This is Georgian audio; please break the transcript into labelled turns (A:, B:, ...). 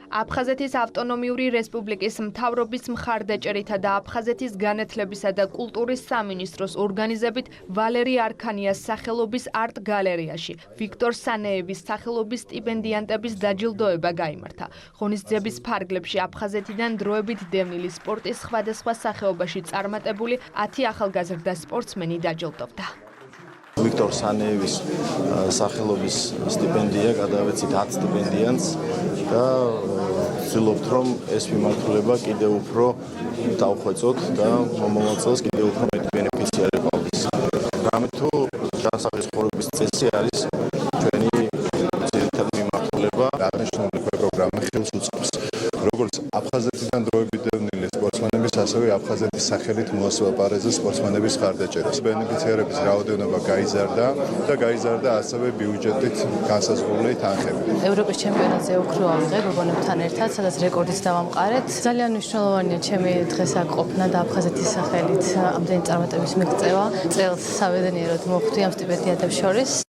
A: აფხაზეთის ავტონომიური რესპუბლიკის მთავრობის მხარდაჭერითა და აფხაზეთის განათლებისა და კულტურის სამინისტროს ორგანიზებით ვალერი არქანიას სახელობის არტ გალერეაში ვიქტორ სანეევის სახელობის სტიპენდიანტების დაჯილდოება გაიმართა. ღონისძიების ფარგლებში აფხაზეთიდან დროებით დევნილი სპორტის სხვადასხვა სახეობაში წარმატებული 10 ახალგაზრდა სპორტსმენი დაჯილდოვდა.
B: ვიქტორ სანეევის სახელობის სტიპენდია გადავეცით 10 სტიპენდიანტს და ვცდილობთ რომ ეს მიმართულება კიდევ უფრო დავხვეწოთ და მომავალ წელს კიდევ უფრო მეტი ბენეფიციარი ყავდეს. რამე თუ ჯანსაღი ცხოვრების წესი არის ჩვენი ძირითადი მიმართულება.
C: აღნიშნული პროგრამა ხელს უწყობს როგორც აფხაზეთიდან დროებით დევნილი სპორტსმენების, ასევე აფხაზეთის სახელით მოსვაპარეზო სპორტსმენების მხარდაჭერას. ბენეფიციარების რაოდენობა გაიზარდა ასევე ბიუჯეტით განსაზღვრული თანხები.
D: ევროპის ჩემპიონატზე ოქრო ავიღე გოგონებთან ერთად, სადაც რეკორდიც დავამყარეთ. ძალიან მნიშვნელოვანია ჩემი დღეს აქ ყოფნა და აფხაზეთის სახელით ამდენი წარმატების მიღწევა. წელს საბედნიეროდ მოხვდი ამ სტიპენდიანტებს შორის.